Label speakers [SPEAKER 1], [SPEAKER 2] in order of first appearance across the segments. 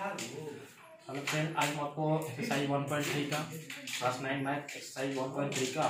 [SPEAKER 1] Hello friend, आज हम आपको एक्सरसाइज 1.3 का क्लास 9 मैथ एक्सरसाइज 1.3 का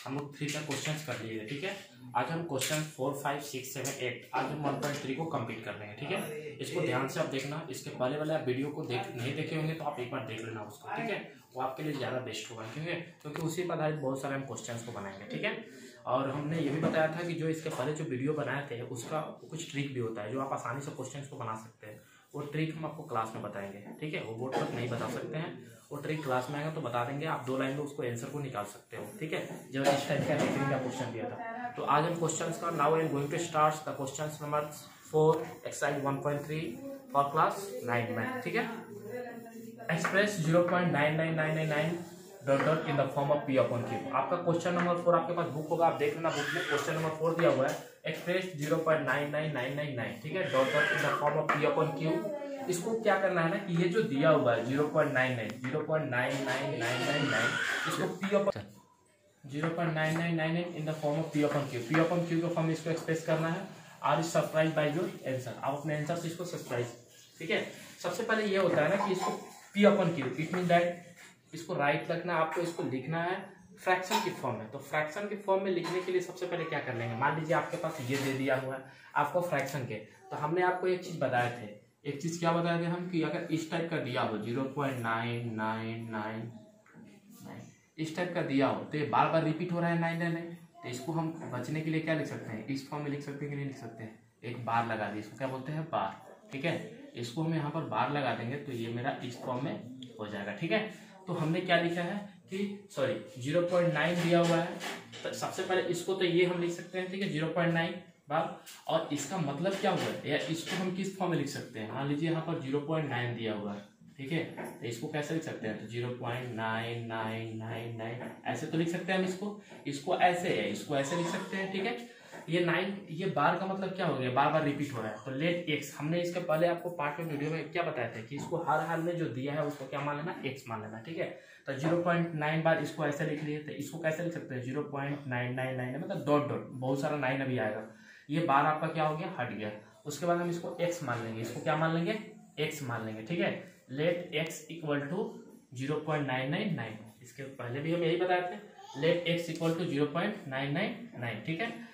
[SPEAKER 1] हम लोग 3 का क्वेश्चन कर लिए। ठीक है, आज हम क्वेश्चन 4, 5, 6, 7, 8 आज हम 1.3 को कंप्लीट कर रहे हैं। ठीक है, इसको ध्यान से आप देखना। इसके पहले वाले आप वीडियो को नहीं देखे होंगे तो आप एक बार देख लेना उसको। ठीक है, वो आपके लिए ज़्यादा बेस्ट होगा क्योंकि उसी पर आधारित बहुत सारे हम क्वेश्चन को बनाएंगे। ठीक है, और हमने ये भी बताया था कि जो इसके पहले जो वीडियो बनाए थे उसका कुछ ट्रिक भी होता है जो आप आसानी से क्वेश्चन को बना सकते हैं। वो ट्रिक हम आपको क्लास में बताएंगे। ठीक है, वो बोर्ड पर नहीं बता सकते हैं, वो ट्रिक क्लास में आएगा तो बता देंगे। आप 2 लाइन में उसको आंसर को निकाल सकते हो। ठीक है, जब इस टाइप का रीजनिंग का क्वेश्चन दिया था। तो आज हम क्वेश्चंस का now I am going to start the questions number 4 exercise 1.3 for class 9 math. ठीक है, express 0.99999 dot dot in the form of P upon Q. आपका क्वेश्चन नंबर 4 आपके पास बुक होगा, आप देख लेना। बुक में क्वेश्चन नंबर 4 दिया हुआ है, एक्सप्रेस 0.99999 ठीक है, dot dot in the form of P upon Q. इसको क्या करना है ना कि ये जो दिया हुआ है 0.99999 इसको P upon 0.9999 in the form of P upon Q. P upon Q के फॉर्म इसको एक्सप्रेस करना है। R is subscribe by your answer. आप अपने आंसर से इसको सब्सक्राइब। ठीक है, सबसे पहले ये होता है ना कि इसको P upon Q, it mean that इसको राइट रखना, आपको इसको लिखना है फ्रैक्शन की फॉर्म में। तो फ्रैक्शन की फॉर्म में लिखने के लिए सबसे पहले क्या कर लेंगे, मान लीजिए आपके पास ये दे दिया हुआ है आपको फ्रैक्शन के। तो हमने आपको एक चीज बताए थे, एक चीज क्या बताए थे हम कि अगर इस टाइप का दिया हो 0.9999 इस टाइप का दिया हो तो ये बार बार रिपीट हो रहा है 999, तो इसको हम बचने के लिए क्या लिख सकते हैं, इस फॉर्म में लिख सकते हैं कि नहीं लिख सकते हैं, एक बार लगा दी, इसको क्या बोलते हैं बार। ठीक है, इसको हम यहाँ पर बार लगा देंगे तो ये मेरा इस फॉर्म में हो जाएगा। ठीक है, तो हमने क्या लिखा है कि 0.9 दिया हुआ है, तो सबसे पहले इसको तो ये हम लिख सकते हैं। ठीक है, 0.9 बार, और इसका मतलब क्या हुआ है या इसको हम किस फॉर्म में लिख सकते हैं। मान लीजिए यहाँ पर 0.9 दिया हुआ है। ठीक है, तो इसको कैसे लिख सकते हैं, तो 0.9999 ऐसे तो लिख सकते हैं हम इसको ऐसे है, इसको ऐसे लिख सकते हैं। ठीक है, ये 9 ये बार का मतलब क्या हो गया, बार बार रिपीट हो रहा है। तो लेट एक्स, हमने इसके पहले आपको पार्ट में वीडियो में क्या बताया था कि इसको हर हाल में जो दिया है उसको क्या मान लेना, एक्स मान लेना। ठीक है, तो 0.9 बार इसको ऐसे लिख लिए, तो इसको कैसे लिख सकते हैं 0.999 मतलब डॉट डॉट, बहुत सारा 9 अभी आएगा, ये बार आपका क्या हो गया, हट गया। उसके बाद हम इसको एक्स मान लेंगे, इसको क्या मान लेंगे, एक्स मान लेंगे। ठीक है, लेट एक्स इक्वल टू 0.999, इसके पहले भी हम यही बताए थे, लेट एक्स इक्वल टू 0.999। ठीक है,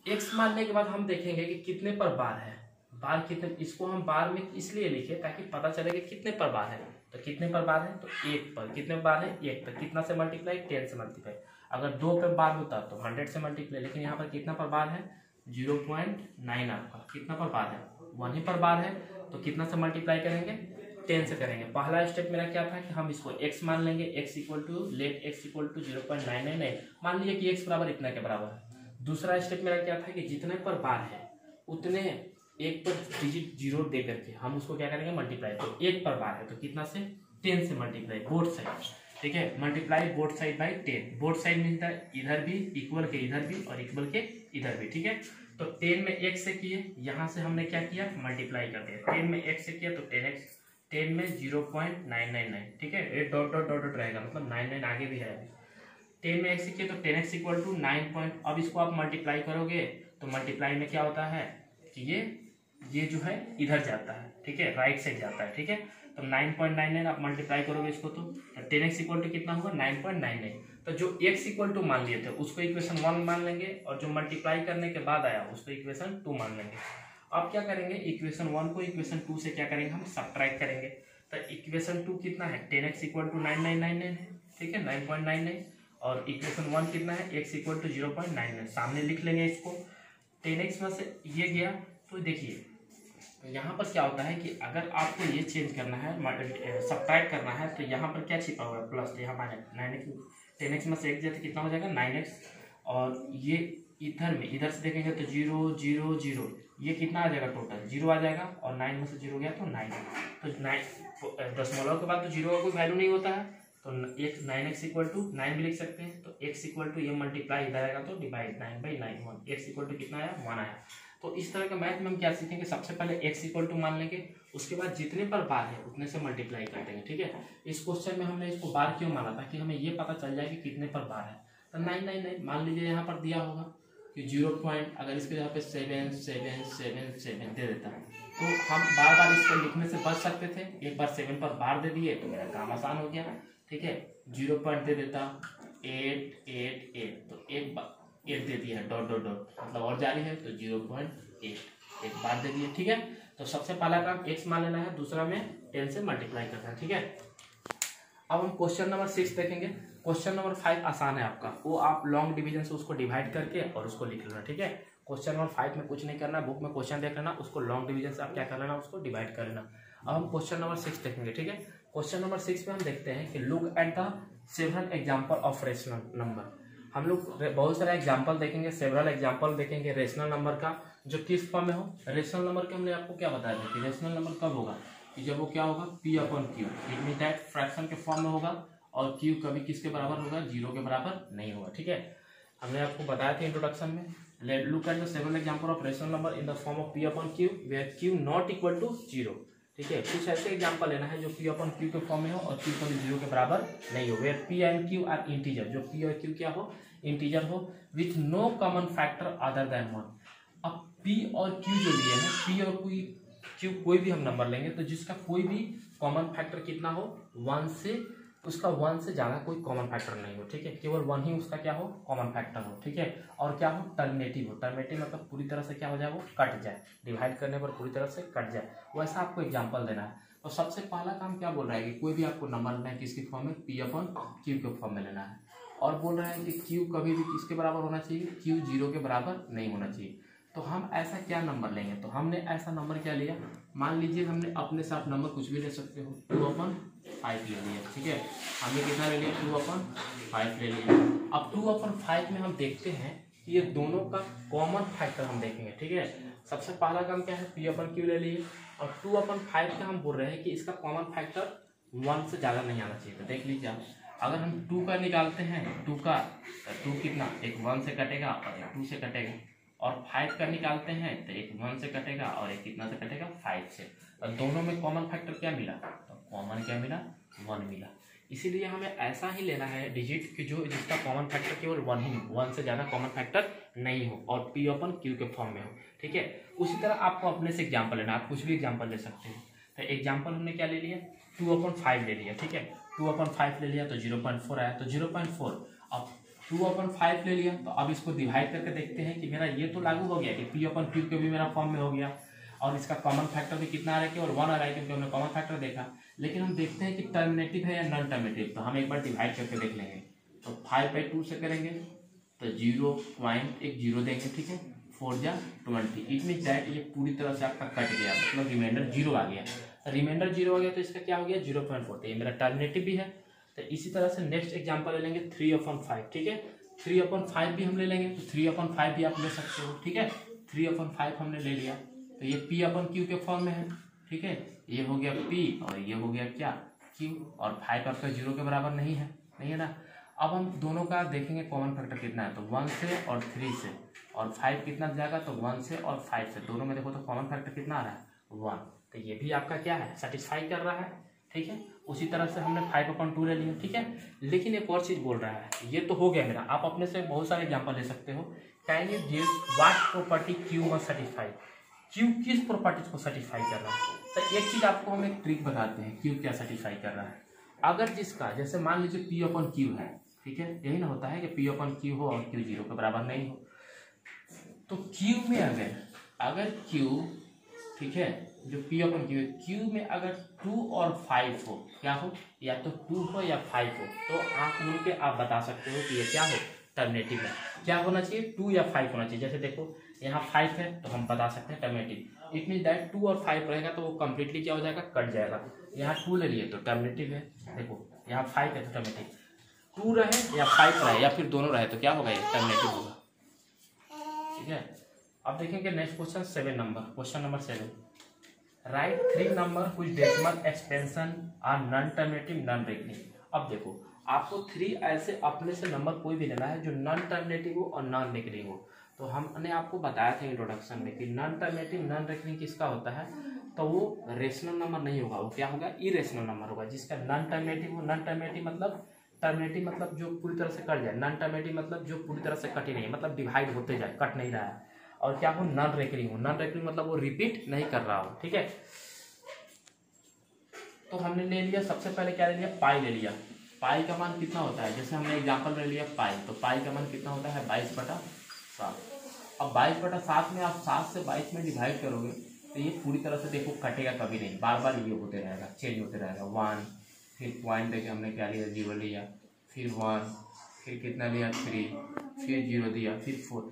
[SPEAKER 1] एक्स मानने के बाद हम देखेंगे कि कितने पर बार है, बार कितने, इसको हम बार में इसलिए लिखे ताकि पता चले कि कितने पर बार है। तो कितने पर बार है, तो 1 पर। कितने बार है, 1 पर। कितना से मल्टीप्लाई, 10 से मल्टीप्लाई। अगर 2 पे बार होता तो 100 से मल्टीप्लाई, लेकिन यहाँ पर कितना पर बार है 0.9, आपका कितना पर बार है 1 ही पर बार है, तो कितना से मल्टीप्लाई करेंगे, 10 से करेंगे। पहला स्टेप मेरा क्या था कि हम इसको x मान लेंगे, x equal to let x equal to 0.999, मान लीजिए कि x बराबर इतना के बराबर है। दूसरा स्टेप मेरा क्या था कि जितने पर बार है उतने एक पर डिजिट 0 दे करके हम उसको क्या करेंगे, मल्टीप्लाई। तो 1 पर बार है तो कितना से, 10 से मल्टीप्लाई बोथ साइड। ठीक है, multiply both side by 10। Both side मिलता है इधर भी इक्वल के इधर भी और इक्वल के इधर भी। ठीक है, तो 10 में 1 से किए, यहाँ से हमने क्या किया, मल्टीप्लाई कर दिया। 10 में 1 से किया तो 10x, 10 में 0.999। ठीक है, ये डॉट डॉट डॉट डॉट रहेगा, मतलब 99 आगे भी है। 10 में x किया तो 10x इक्वल टू 9 अब इसको आप मल्टीप्लाई करोगे तो मल्टीप्लाई में क्या होता है कि ये जो है इधर जाता है। ठीक है, राइट साइड जाता है। ठीक है, तो 9.99 आप मल्टीप्लाई करोगे इसको तो 10x इक्वल टू कितना होगा 9.99। तो जो x इक्वल टू मान लिए थे उसको इक्वेशन 1 मान लेंगे, और जो मल्टीप्लाई करने के बाद आया उसको इक्वेशन 2 मान लेंगे। अब क्या करेंगे, इक्वेशन 1 को इक्वेशन 2 से क्या करेंगे, हम सब्ट्रैक्ट करेंगे। तो इक्वेशन 2 कितना है, 10x इक्वल टू 9999 है। ठीक है, 9.99, और इक्वेशन 1 कितना है, x इक्वल टू 0.99 सामने लिख लेंगे इसको। 10x में से ये गया, तो देखिए यहाँ पर क्या होता है कि अगर आपको ये चेंज करना है, सब्ट्रैक्ट करना है, तो यहाँ पर क्या छिपा हुआ है, प्लस, यहाँ माइनस 9x, 10x में से 1 जाए तो कितना हो जाएगा 9x, और ये इधर में इधर से देखेंगे तो 0 0 0, ये कितना आ जाएगा, टोटल 0 आ जाएगा, और 9 में से 0 गया तो 9। तो 9 दशमलव के बाद तो 0 का कोई वैल्यू नहीं होता है, तो एक 9x इक्वल टू 9 भी लिख सकते हैं। तो x इक्वल टू ये मल्टीप्लाई इधर आएगा तो डिवाइड 9/9 x इक्वल टू कितना आया, 1 आया। तो इस तरह का मैथ में हम क्या सीखेंगे, सबसे पहले x इक्वल टू मान लेंगे, उसके बाद जितने पर बार है उतने से मल्टीप्लाई कर देंगे। ठीक है, इस क्वेश्चन में हमने इसको बार क्यों माना था कि हमें ये पता चल जाए कि कितने पर बार है। तो 999 मान लीजिए यहाँ पर दिया होगा कि 0 पॉइंट, अगर इसके जगह पे 7 7 7 7 दे देता है तो हम बार बार इसको लिखने से बच सकते थे, एक बार 7 पर बार दे दिए तो मेरा काम आसान हो गया। ठीक है, 0 पॉइंट दे देता 8 8 8, तो एक बार 8 दे दिया डॉट डॉट डॉट, मतलब और जारी है तो 0.8 एक बार दे दिए। ठीक है, तो सबसे पहला काम x मान लेना है, दूसरा में 10 से मल्टीप्लाई करना है। ठीक है, अब हम क्वेश्चन नंबर 6 देखेंगे। क्वेश्चन नंबर 5 आसान है आपका, वो आप लॉन्ग डिवीजन से उसको डिवाइड करके और उसको लिख लेना। ठीक है, क्वेश्चन नंबर 5 में कुछ नहीं करना, बुक में क्वेश्चन देख लेना, उसको लॉन्ग डिवीजन से आप क्या कर लेना, उसको डिवाइड कर लेना। अब हम क्वेश्चन नंबर 6 देखेंगे। ठीक है, क्वेश्चन नंबर 6 में हम देखते हैं कि look at the several example of rational number. हम लोग बहुत सारे एग्जाम्पल देखेंगे, सेवरल एग्जाम्पल देखेंगे रेशनल नंबर का, जो किस फॉर्म में हो। रेशनल नंबर के हमने आपको क्या बताया था कि रेशनल नंबर कब होगा कि जब वो क्या होगा P/Q, it mean that fraction के फॉर्म में होगा और Q कभी किसके बराबर होगा, 0 के बराबर नहीं होगा। ठीक है, हमने आपको बताया था इंट्रोडक्शन में। Look at the several example of rational number in the form of P/Q where Q not equal to 0। ठीक है, कुछ ऐसे एग्जाम्पल लेना है जो P/Q के फॉर्म में हो और Q कभी 0 के बराबर नहीं हो, where P and Q are integer, जो P और Q क्या हो, इंटीजर हो, with no common factor other than 1। अब P और Q जो लिए हैं, P और Q कोई भी हम नंबर लेंगे तो जिसका कोई भी कॉमन फैक्टर कितना हो, 1 से, उसका 1 से ज़्यादा कोई कॉमन फैक्टर नहीं हो। ठीक है, केवल 1 ही उसका क्या हो, कॉमन फैक्टर हो। ठीक है, और क्या हो, टर्मिनेटिव हो। टर्मिनेटिव मतलब पूरी तरह से क्या हो जाए, वो कट जाए, डिवाइड करने पर पूरी तरह से कट जाए, वैसा आपको एग्जाम्पल देना है। तो सबसे पहला काम क्या बोल रहा है कि कोई भी आपको नंबर लेना है किसके फॉर्म में, P/Q के फॉर्म में लेना है, और बोल रहा है कि Q कभी भी किसके बराबर होना चाहिए, Q 0 के बराबर नहीं होना चाहिए। तो हम ऐसा क्या नंबर लेंगे, तो हमने ऐसा नंबर क्या लिया, मान लीजिए हमने अपने साथ नंबर कुछ भी ले सकते हो, 2/5 ले लिया। ठीक है, हमने कितना ले लिया, 2/5 ले लिया। अब 2/5 में हम देखते हैं कि ये दोनों का कॉमन फैक्टर हम देखेंगे। ठीक है, सबसे पहला काम क्या है, P/Q ले लिए, और 2/5 का हम बोल रहे हैं कि इसका कॉमन फैक्टर 1 से ज़्यादा नहीं आना चाहिए। तो देख लीजिए आप, अगर हम 2 का निकालते हैं, 2 का, तो 2 कितना, एक 1 से कटेगा और एक 2 से कटेगा, और 5 का निकालते हैं तो एक 1 से कटेगा और एक कितना से कटेगा, 5 से। और दोनों में कॉमन फैक्टर क्या मिला, तो कॉमन क्या मिला, 1 मिला। इसीलिए हमें ऐसा ही लेना है डिजिट कि जो जिसका कॉमन फैक्टर केवल 1 ही, 1 से ज़्यादा कॉमन फैक्टर नहीं हो और P/Q के फॉर्म में हो। ठीक है, उसी तरह आपको अपने से एग्जाम्पल लेना, आप कुछ भी एग्जाम्पल ले सकते हो। तो एग्जाम्पल हमने क्या ले लिया, 2/5 ले लिया। ठीक है, 2/5 ले लिया तो 0.4 आया, तो 0.4। अब 2/5 ले लिया, तो अब इसको डिवाइड करके देखते हैं कि मेरा ये तो लागू हो गया कि P/Q के भी मेरा फॉर्म में हो गया, और इसका कॉमन फैक्टर भी कितना आ रहा है, केवल 1 आ रहा है, क्योंकि हमने कॉमन फैक्टर देखा। लेकिन हम देखते हैं कि टर्मिनेटिव है या नॉन टर्मिनेटिव, तो हम एक बार डिवाइड करके देख लेंगे। तो 5/2 से करेंगे तो 0.10 देंगे। ठीक है, 4 जा 20, इट मीन दैट ये पूरी तरह से आपका कट गया, मतलब रिमाइंडर 0 आ गया। रिमाइंडर 0 आ गया तो इसका क्या हो गया, 0.4, तो ये मेरा टर्मिनेटिव भी है। तो इसी तरह से नेक्स्ट एग्जांपल ले लेंगे 3/5। ठीक है, 3/5 भी हम ले लेंगे, तो 3/5 भी आप ले सकते हो। ठीक है, 3/5 हमने ले लिया, तो ये P/Q के फॉर्म में है। ठीक है, ये हो गया P और ये हो गया क्या, Q, और 5 आपका 0 के बराबर नहीं है ना। अब हम दोनों का देखेंगे कॉमन फैक्टर कितना है, तो 1 से और 3 से, और 5 कितना जाएगा, तो 1 से और 5 से, दोनों में देखो तो कॉमन फैक्टर कितना आ रहा है, 1। तो ये भी आपका क्या है, सेटिस्फाई कर रहा है। ठीक है, उसी तरह से हमने 5/2 ले लिया। ठीक है, लेकिन एक और चीज़ बोल रहा है, ये तो हो गया मेरा, आप अपने से बहुत सारे एग्जाम्पल ले सकते हो। Can you give what property Q must satisfy, Q किस प्रॉपर्टीज को सेटिस्फाई कर रहा है। तो एक चीज़ आपको हम एक ट्रिक बताते हैं, Q क्या सेटिस्फाई कर रहा है। अगर जिसका, जैसे मान लीजिए P/Q है, ठीक है, यही ना होता है कि P/Q हो और Q 0 के बराबर नहीं हो, तो Q में अगर Q, ठीक है, जो P/Q है, Q में अगर 2 और 5 हो, क्या हो, या तो 2 हो या 5 हो, तो आप मिल के आप बता सकते हो कि ये क्या हो, टर्मिनेटिव है। क्या होना चाहिए, 2 या 5 होना चाहिए। जैसे देखो यहाँ 5 है तो हम बता सकते हैं टर्मिनेटिव, इट मीन दैट 2 और 5 रहेगा तो वो कंप्लीटली क्या हो जाएगा, कट जाएगा। यहाँ 2 ले लिए तो टर्मिनेटिव है, देखो यहाँ 5 है तो टर्मिनेटिव, 2 रहे या 5 रहे या फिर दोनों रहे तो क्या होगा, ये टर्मिनेटिव होगा। ठीक है, अब देखेंगे next question 7 number, question number 7, right 3 number which decimal expansion are non terminative non recurring. अब देखो आपको 3 ऐसे अपने से नंबर कोई भी लेना है जो नॉन टर्मिनेटिव हो और नॉन रेकरिंग हो। तो हमने आपको बताया था इंट्रोडक्शन में कि नॉन टर्मिनेटिव नॉन रेकरिंग किसका होता है, तो वो रेशनल नंबर नहीं होगा, वो क्या होगा, इरेशनल नंबर होगा। जिसका नॉन टर्मिनेटिव हो, नॉन टर्मिनेटिव मतलब, टर्मिनेटिव मतलब जो पूरी तरह से कट जाए, नॉन टर्मिनेटिव मतलब जो पूरी तरह से कट ही नहीं है, मतलब डिवाइड होते जाए, कट नहीं रहा है। और क्या हो, नॉन रेकरिंग हो, नॉन रेकरिंग मतलब वो रिपीट नहीं कर रहा हो। ठीक है, तो हमने ले लिया, सबसे पहले क्या ले लिया, पाई ले लिया। पाई का मान कितना होता है, जैसे हमने एग्जाम्पल ले लिया पाई, तो पाई का मान कितना होता है 22/7। अब 22/7 में आप 7 से 22 में डिवाइड करोगे तो ये पूरी तरह से देखो कटेगा कभी नहीं, बार बार ये होते रहेगा, चेंज होते रहेगा। 1, फिर पॉइंट देके हमने क्या लिया 0 लिया, फिर 1, फिर कितना लिया 3, फिर 0 दिया, फिर 4,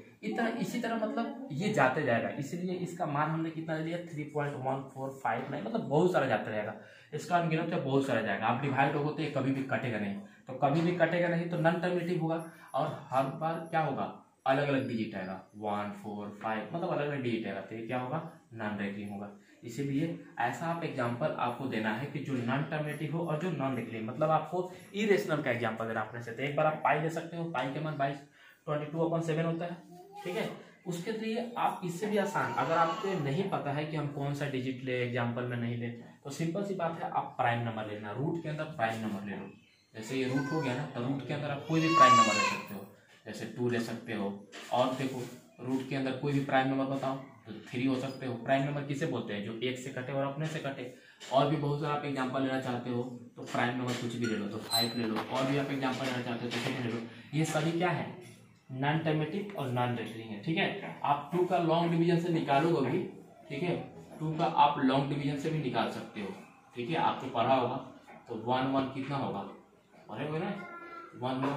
[SPEAKER 1] इसी तरह मतलब ये जाते जाएगा। इसलिए इसका मान हमने कितना लिया 3.1459, मतलब बहुत सारा जाता रहेगा। इसका अनगिनत तो बहुत सारा जाएगा। आप डिवाइड होगा तो ये कभी भी कटेगा नहीं, तो कभी भी कटेगा नहीं तो नॉन टर्मिनेटिव होगा, और हर बार क्या होगा अलग अलग डिजिट आएगा, 1, 4, 5, मतलब अलग अलग डिजिट आएगा, तो ये क्या होगा नॉन रेकरिंग होगा। इसीलिए ऐसा आप एग्जांपल आपको देना है कि जो नॉन टर्मिनेटिव हो और जो नॉन रेकरिंग, मतलब आपको इरेशनल का एग्जांपल देना अपने से। तो एक बार आप पाई ले सकते हो, पाई के मान 22/7 होता है, ठीक है। उसके लिए आप इससे भी आसान, अगर आपको नहीं पता है कि हम कौन सा डिजिट ले, एग्जाम्पल में नहीं ले, तो सिंपल सी बात है, आप प्राइम नंबर लेना, रूट के अंदर प्राइम नंबर ले लो। जैसे ये रूट हो गया ना, तो रूट के अंदर आप कोई भी प्राइम नंबर ले सकते हो, जैसे 2 ले सकते हो। और देखो रूट के अंदर कोई भी प्राइम नंबर बताओ, तो 3 हो सकते हो। प्राइम नंबर किसे बोलते हैं, जो 1 से कटे और अपने से कटे। और भी बहुत सारा आप एग्जाम्पल लेना चाहते हो तो प्राइम नंबर कुछ भी ले लो, तो 5 ले लो। और भी आप एग्जाम्पल लेना चाहते हो तो 6 ले लो। ये सभी क्या है नॉन टर्मिनेटिव और नॉन रेकरिंग है, ठीक है। आप 2 का लॉन्ग डिवीजन से निकालोगे भी, ठीक है, 2 का आप लॉन्ग डिवीजन से भी निकाल सकते हो, ठीक है। आपको पढ़ा होगा तो 1 1 कितना होगा, पढ़े हुए ना 1 1,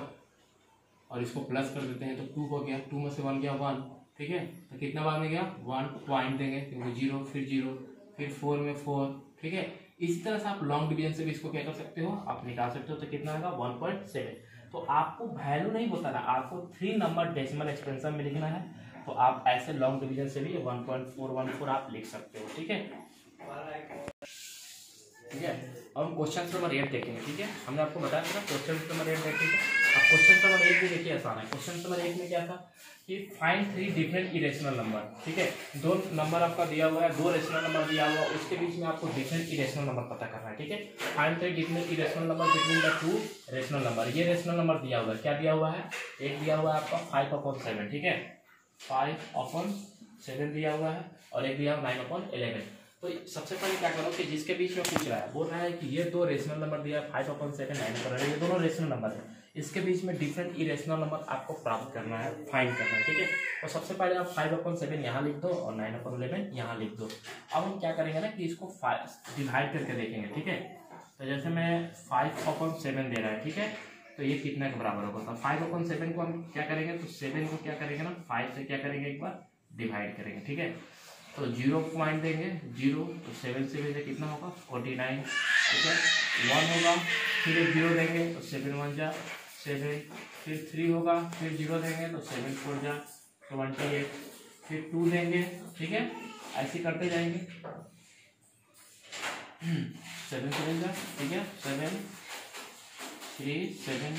[SPEAKER 1] और इसको प्लस कर देते हैं तो 2 हो गया, 2 में से 1 गया 1, ठीक है। तो कितना बार में गया 1, पॉइंट देंगे क्योंकि 0, फिर 0, फिर 4 में 4, ठीक है। इसी तरह से आप लॉन्ग डिवीजन से भी इसको क्या कर सकते हो, आप निकाल सकते हो। तो कितना आएगा 1.7। तो आपको वैल्यू नहीं बताना, आपको 3 नंबर डेसिमल एक्सपेंशन में लिखना है। तो आप ऐसे लॉन्ग डिवीजन से भी 1.414 आप लिख सकते हो, ठीक है, ठीक है। अब हम क्वेश्चन नंबर 8 देखेंगे, ठीक है। हमने आपको बताया था क्वेश्चन नंबर 8 देखेंगे। अब क्वेश्चन नंबर 8 भी देखिए आसान है। क्वेश्चन नंबर 8 में क्या था कि फाइंड 3 डिफरेंट इरेशनल नंबर, ठीक है। 2 नंबर आपका दिया हुआ है, 2 रेशनल नंबर दिया हुआ है, उसके बीच में आपको डिफरेंट इरेशनल नंबर पता करना है, ठीक है। Find 3 different irrational number between the 2 rational number. ये रेशनल नंबर दिया हुआ है, क्या दिया हुआ है, एक दिया हुआ है आपका 5/7, ठीक है, 5/7 दिया हुआ है, और एक दिया 9/11। तो सबसे पहले क्या करो कि जिसके बीच में पूछ रहा है, बोल रहा है कि ये 2 रेशनल नंबर दिया है 5/7, 9/11, ये दोनों रेशनल नंबर है। इसके बीच में डिफरेंट इरेशनल नंबर आपको प्राप्त करना है, फाइंड करना है, ठीक है। तो सबसे पहले आप 5/7 यहाँ लिख दो और 9/11 यहाँ लिख दो। अब हम क्या करेंगे ना कि इसको डिवाइड करके देखेंगे, ठीक है। तो जैसे मैं 5/7 दे रहा है, ठीक है, तो ये कितना के बराबर होगा। तो 5/7 को हम क्या करेंगे, तो 7 को क्या करेंगे ना 5 से क्या करेंगे, एक बार डिवाइड करेंगे, ठीक है। तो 0 पॉइंट देंगे 0, तो 7 से भेजे कितना होगा 49, ठीक है। 1 होगा, फिर एक 0 देंगे तो 7 1 जा 7, फिर 3 होगा, फिर 0 देंगे तो 7 4 जा 28, फिर 2 देंगे, ठीक है। ऐसे करते जाएंगे 7 7 जा, ठीक है, 7 3 7,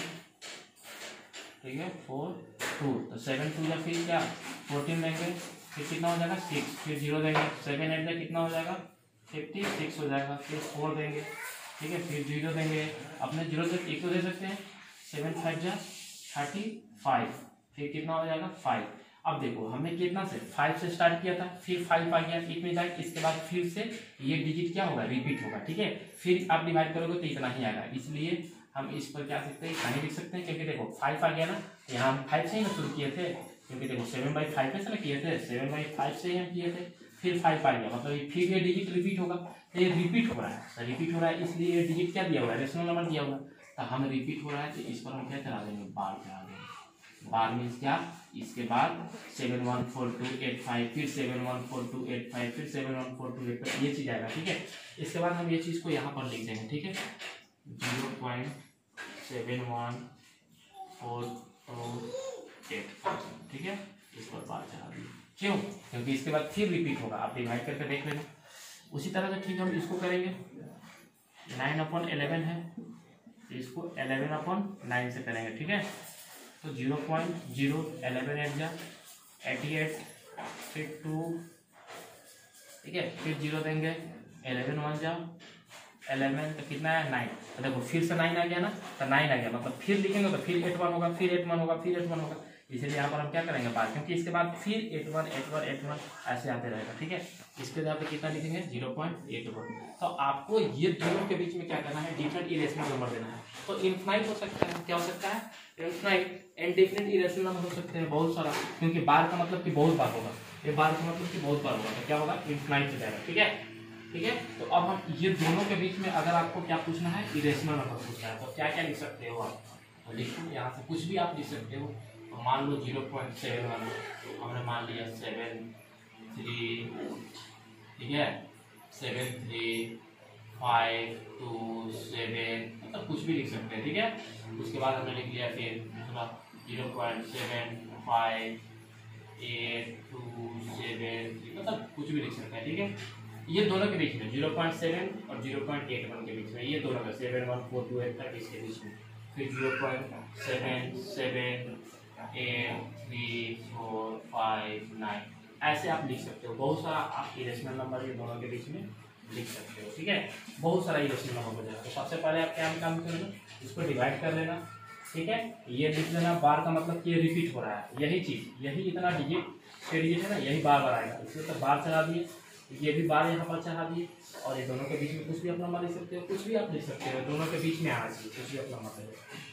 [SPEAKER 1] ठीक है, 4 2, तो 7 2 जा फिर क्या 14 देंगे, फिर कितना हो जाएगा 6, फिर 0 देंगे, 7 8 जा कितना हो जाएगा 56 हो जाएगा, फिर 4 देंगे, ठीक है, फिर 0 देंगे, अपने 0 से 1 तो दे सकते हैं, 7 5 जा 35, फिर कितना हो जाएगा 5। अब देखो हमने कितना से 5 से स्टार्ट किया था, फिर 5 आ गया, इतने जाए, इसके बाद फिर से ये डिजिट क्या होगा रिपीट होगा, ठीक है। फिर आप डिवाइड करोगे तो इतना ही आएगा, इसलिए हम इस पर क्या सकते हैं इतना ही लिख सकते हैं, क्योंकि देखो 5 आ गया ना, यहाँ हम 5 से ही ना शुरू किए थे, क्योंकि देखो 7/5 से ना किए थे, 7/5 से ही हम किए थे, फिर 5 आ गया, मतलब फिर ये डिजिट रिपीट होगा, तो ये रिपीट हो रहा है, तो रिपीट हो रहा है, इसलिए ये डिजिट क्या दिया हुआ है रेशनल नंबर दिया हुआ है, तो हम रिपीट हो रहा है तो इस पर हम क्या चला देंगे बार चला देंगे। बार मीन्स क्या, इसके बाद 7 1 4 2 8 5, फिर 7 1 4 2 8 5, फिर 7 1 4 2 8 5, ये चीज आएगा, ठीक है। इसके बाद हम ये चीज को यहाँ पर लिख देंगे, ठीक है, 0.7 1 4 2 8 5, ठीक है, इस पर बार चला देंगे, क्यों, क्योंकि इसके बाद फिर रिपीट होगा, आप डिवाइड करके देख लेना। उसी तरह से ठीक हम इसको करेंगे, 9/11 है, इसको 11/9 से करेंगे, ठीक है। तो 0.011 8 जा 88, फिर 2, ठीक है, फिर 0 देंगे, 11 1 जा 11, तो कितना है 9, तो देखो फिर से 9 आ गया ना, तो 9 आ गया, मतलब फिर लिखेंगे तो फिर 8 1 होगा, फिर 8 1 होगा, फिर 8 1 होगा, इसलिए यहाँ पर हम क्या करेंगे बार, क्योंकि इसके बाद फिर 81 81 81 ऐसे आते रहेगा, ठीक है। इसके यहाँ पे कितना लिखेंगे 0.81। तो आपको ये दोनों के बीच में क्या करना है, डिफरेंट इरेशनल नंबर देना है। तो इनफाइनाइट हो सकता है, क्या हो सकता है, infinite and different irrational number हो सकते हैं बहुत सारा, क्योंकि बार का मतलब कि बहुत बार होगा, ये बार का मतलब कि बहुत बार होगा, तो क्या होगा इनफाइनाइट हो जाएगा, ठीक है। ठीक है, तो अब हम ये दोनों के बीच में अगर आपको क्या पूछना है, इरेशनल नंबर पूछना है, तो क्या क्या लिख सकते हो आप, तो लिखो यहाँ से कुछ भी आप लिख सकते हो। तो मान लो 0.71 हमने मान लिया 73, ठीक है 73 5 2 7, मतलब कुछ भी लिख सकते हैं, ठीक है। उसके बाद हमने लिख लिया फिर दूसरा 0.75 8 2 7 3, मतलब कुछ भी लिख सकते हैं, ठीक है। ये दोनों के बीच में 0.7 और 0.81 के बीच में, ये दोनों का 7 1 4 2 8 तक इसके बीच में, फिर 0.7 7 8 3 4 5 9 ऐसे आप लिख सकते हो। बहुत सारा आप इरेशनल नंबर ये दोनों के बीच में लिख सकते हो, ठीक है। बहुत सारा इरेशनल नंबर हो जाएगा। तो सबसे पहले आप क्या काम करेंगे, इसको डिवाइड कर लेना, ठीक है। ये लिख लेना, बार का मतलब कि ये रिपीट हो रहा है, यही चीज, यही इतना डिजिट डिजिट है ना, यही बार बार आएगा, इसलिए तो बार चढ़ा दिए, ये भी बार यहाँ पर चढ़ा दिए, और ये दोनों के बीच में कुछ भी अपना नंबर लिख सकते हो, कुछ भी आप लिख सकते हो, दोनों के बीच में आना चाहिए, कुछ भी अपना नंबर।